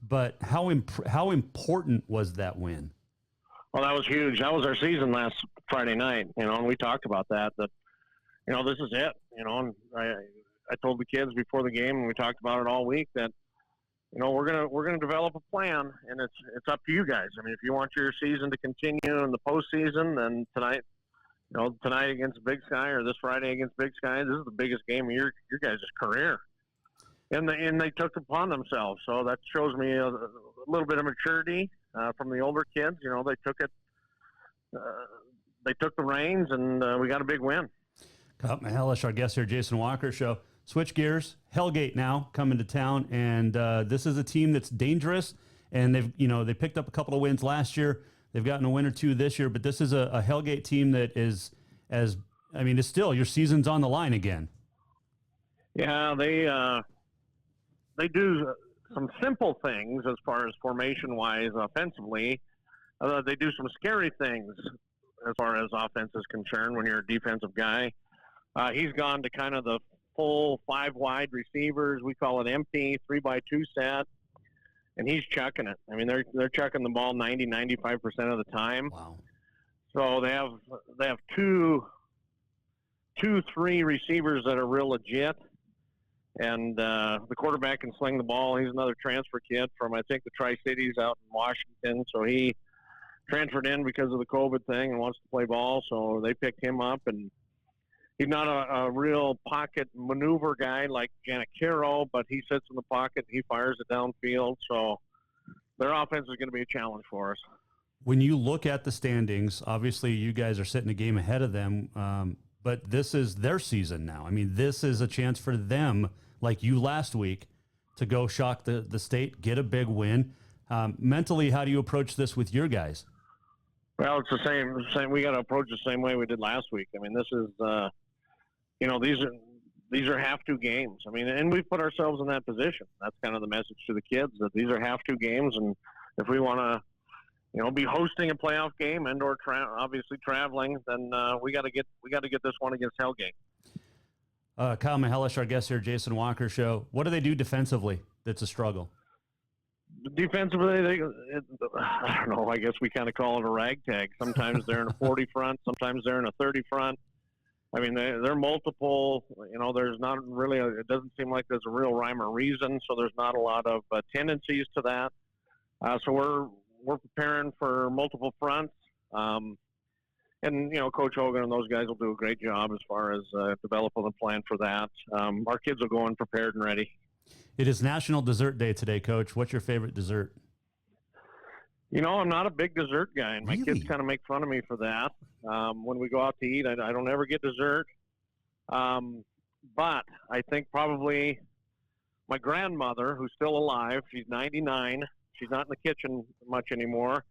but how important was that win? Well, that was huge. That was our season last Friday night, and we talked about that this is it, and I told the kids before the game, and we talked about it all week, that, we're gonna develop a plan, and it's up to you guys. I mean, if you want your season to continue in the postseason, then tonight against Big Sky or this Friday against Big Sky, this is the biggest game of your guys' career. And they took it upon themselves. So that shows me a little bit of maturity from the older kids. They took the reins, and we got a big win. Scott Mahelish, our guest here, Jason Walker Show. Switch gears. Hellgate now coming to town, and this is a team that's dangerous. And they picked up a couple of wins last year. They've gotten a win or two this year, but this is a Hellgate team that it's still your season's on the line again. Yeah, they do some simple things as far as formation-wise offensively. They do some scary things as far as offense is concerned when you're a defensive guy. He's gone to kind of the full 5 wide receivers. We call it empty 3x2 set, and he's chucking it. I mean, they're chucking the ball 90-95% of the time. Wow. So they have two, 3 receivers that are real legit. And the quarterback can sling the ball. He's another transfer kid from, I think, the Tri-Cities out in Washington. So he transferred in because of the COVID thing and wants to play ball. So they picked him up. And he's not a real pocket maneuver guy like Janikiro, but he sits in the pocket and he fires it downfield. So their offense is going to be a challenge for us. When you look at the standings, obviously you guys are sitting a game ahead of them, but this is their season now. I mean, this is a chance for them, like you last week, to go shock the state, get a big win. Mentally, how do you approach this with your guys? Well, it's the same. We got to approach the same way we did last week. I mean, this is, these are have-to games. I mean, and we've put ourselves in that position. That's kind of the message to the kids, that these are have-to games, and if we want to, be hosting a playoff game and/or obviously traveling, then we got to get this one against Hellgate. Kyle Mahelish, our guest here, Jason Walker Show. What do they do defensively that's a struggle? Defensively, I don't know. I guess we kind of call it a ragtag. Sometimes they're in a 40 front, sometimes they're in a 30 front. I mean, they're multiple. There's not really. It doesn't seem like there's a real rhyme or reason. So there's not a lot of tendencies to that. So we're preparing for multiple fronts. And, Coach Hogan and those guys will do a great job as far as developing a plan for that. Our kids will go in prepared and ready. It is National Dessert Day today, Coach. What's your favorite dessert? I'm not a big dessert guy, and my Really? kids kind of make fun of me for that. When we go out to eat, I don't ever get dessert. But I think probably my grandmother, who's still alive, she's 99. She's not in the kitchen much anymore.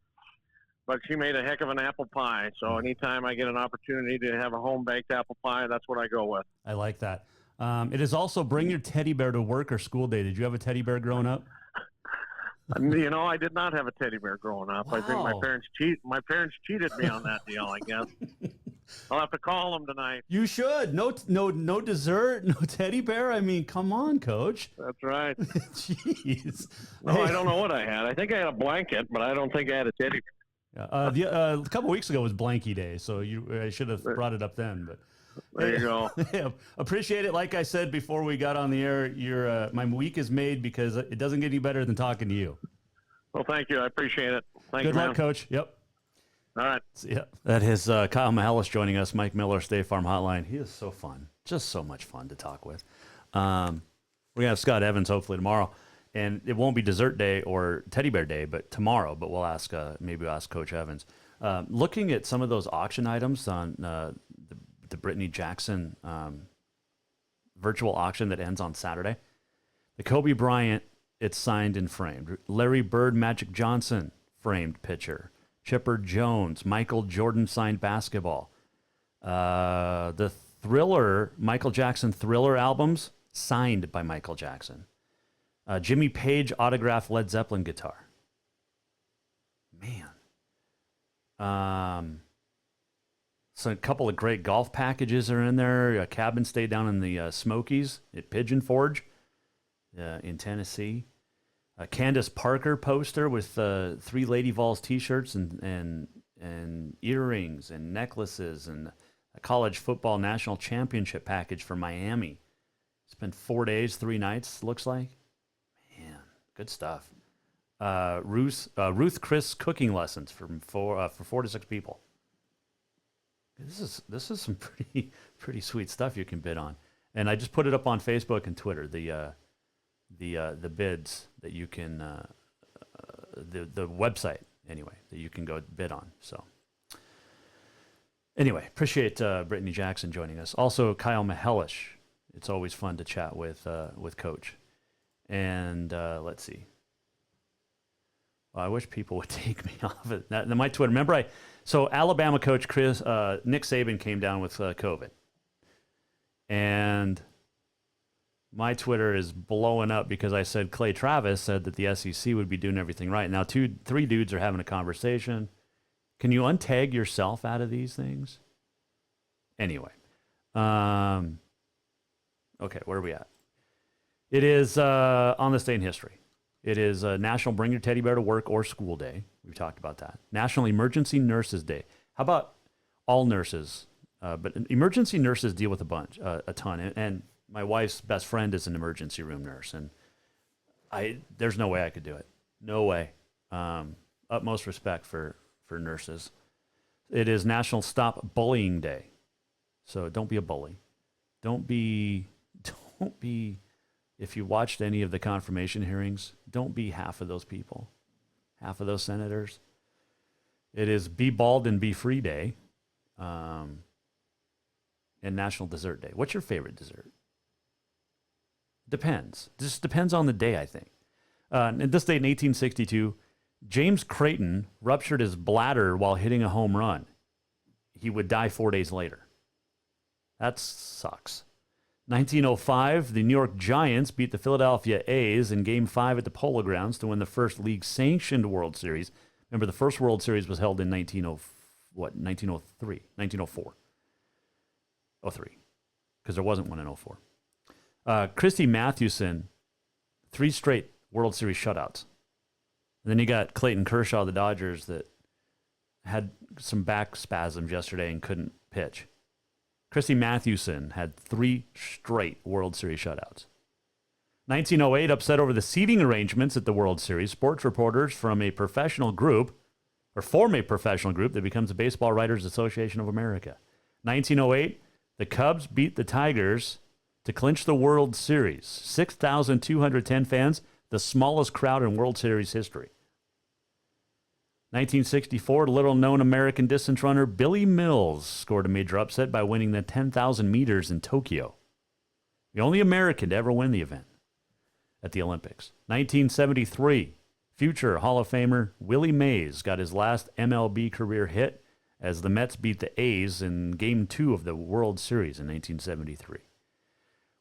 But she made a heck of an apple pie. So anytime I get an opportunity to have a home-baked apple pie, that's what I go with. I like that. It is also Bring Your Teddy Bear to Work or School Day. Did you have a teddy bear growing up? I did not have a teddy bear growing up. Wow. I think my parents cheated me on that deal, I guess. I'll have to call them tonight. You should. No dessert, no teddy bear. I mean, come on, Coach. That's right. Jeez. No, I don't know what I had. I think I had a blanket, but I don't think I had a teddy bear. A couple weeks ago was Blanky Day, so I should have brought it up then. But there you go. Yeah, appreciate it. Like I said before we got on the air, my week is made because it doesn't get any better than talking to you. Well, thank you. I appreciate it. Thank you, Good luck, man. Coach. Yep. All right. Yeah. That is Kyle Mahelish joining us, Mike Miller, State Farm Hotline. He is so fun. Just so much fun to talk with. We're going to have Scott Evans hopefully tomorrow. And it won't be dessert day or teddy bear day, but tomorrow. But we'll ask, maybe we'll ask Coach Evans. Looking at some of those auction items on the Brittany Jackson virtual auction that ends on Saturday, the Kobe Bryant, it's signed and framed. Larry Bird, Magic Johnson, framed picture. Chipper Jones, Michael Jordan signed basketball. The Thriller, Michael Jackson Thriller albums, signed by Michael Jackson. Jimmy Page autographed Led Zeppelin guitar. Man. So a couple of great golf packages are in there. A cabin stay down in the Smokies at Pigeon Forge in Tennessee. A Candace Parker poster with 3 Lady Vols t-shirts and earrings and necklaces, and a college football national championship package for Miami. Spent 4 days, 3 nights, looks like. Good stuff. Ruth Chris cooking lessons for 4 to 6 people. This is some pretty sweet stuff you can bid on. And I just put it up on Facebook and Twitter. The bids that you can the website anyway that you can go bid on. So Anyway, appreciate Brittany Jackson joining us. Also, Kyle Mihelish. It's always fun to chat with Coach. And let's see. Well, I wish people would take me off of my Twitter. Remember, so Alabama coach Nick Saban came down with COVID. And my Twitter is blowing up because I said Clay Travis said that the SEC would be doing everything right. Now, 3 dudes are having a conversation. Can you untag yourself out of these things? Anyway. Okay, where are we at? It is on this day in history. It is National Bring Your Teddy Bear to Work or School Day. We've talked about that. National Emergency Nurses Day. How about all nurses? But emergency nurses deal with a ton. And my wife's best friend is an emergency room nurse. And there's no way I could do it. No way. Utmost respect for nurses. It is National Stop Bullying Day. So don't be a bully. Don't be, if you watched any of the confirmation hearings, don't be half of those people, half of those senators. It is Be Bald and Be Free Day, and National Dessert Day. What's your favorite dessert? Depends. Just depends on the day, I think. In this day in 1862, James Creighton ruptured his bladder while hitting a home run. He would die 4 days later. That sucks. 1905, the New York Giants beat the Philadelphia A's in Game 5 at the Polo Grounds to win the first league-sanctioned World Series. Remember, the first World Series was held in 1904. 03, because there wasn't one in 04. Christy Mathewson, 3 straight World Series shutouts. And then you got Clayton Kershaw of the Dodgers that had some back spasms yesterday and couldn't pitch. Christy Mathewson had 3 straight World Series shutouts. 1908, upset over the seating arrangements at the World Series. Sports reporters form a professional group that becomes the Baseball Writers Association of America. 1908, the Cubs beat the Tigers to clinch the World Series. 6,210 fans, the smallest crowd in World Series history. 1964, little-known American distance runner Billy Mills scored a major upset by winning the 10,000 meters in Tokyo. The only American to ever win the event at the Olympics. 1973, future Hall of Famer Willie Mays got his last MLB career hit as the Mets beat the A's in Game 2 of the World Series in 1973.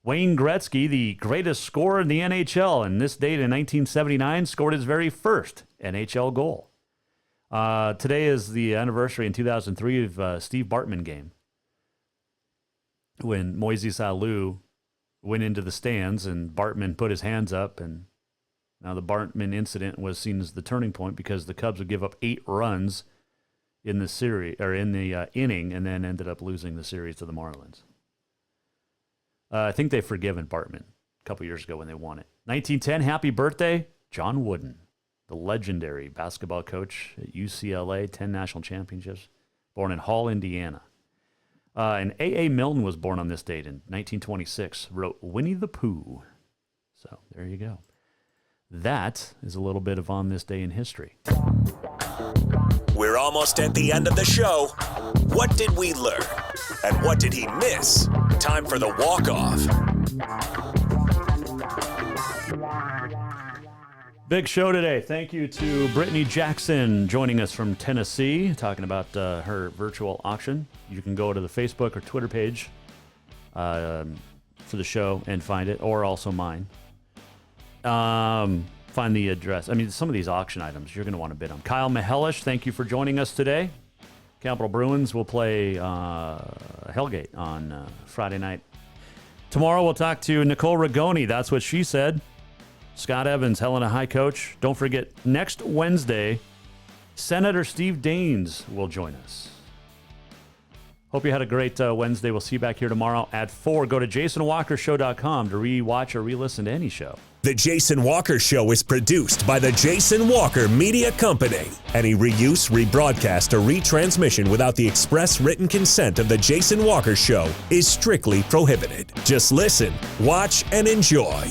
Wayne Gretzky, the greatest scorer in the NHL, and this date in 1979 scored his very first NHL goal. Today is the anniversary in 2003 of Steve Bartman game, when Moises Alou went into the stands and Bartman put his hands up, and now the Bartman incident was seen as the turning point because the Cubs would give up 8 runs in the series or in the inning, and then ended up losing the series to the Marlins. I think they've forgiven Bartman a couple years ago when they won it. 1910, happy birthday, John Wooden, the legendary basketball coach at UCLA, 10 national championships, born in Hall, Indiana. And A.A. Milne was born on this date in 1926, wrote Winnie the Pooh. So there you go. That is a little bit of On This Day in History. We're almost at the end of the show. What did we learn? And what did he miss? Time for the walk-off. Big show today. Thank you to Brittany Jackson joining us from Tennessee, talking about her virtual auction. You can go to the Facebook or Twitter page for the show and find it, or also mine. Find the address. I mean, some of these auction items you're going to want to bid on. Kyle Mihelish, thank you for joining us today. Capital Bruins will play Hellgate on Friday night. Tomorrow we'll talk to Nicole Rigoni. That's what she said. Scott Evans, Helena High coach. Don't forget, next Wednesday, Senator Steve Daines will join us. Hope you had a great Wednesday. We'll see you back here tomorrow at 4. Go to JasonWalkerShow.com to re-watch or re-listen to any show. The Jason Walker Show is produced by the Jason Walker Media Company. Any reuse, rebroadcast, or retransmission without the express written consent of the Jason Walker Show is strictly prohibited. Just listen, watch, and enjoy.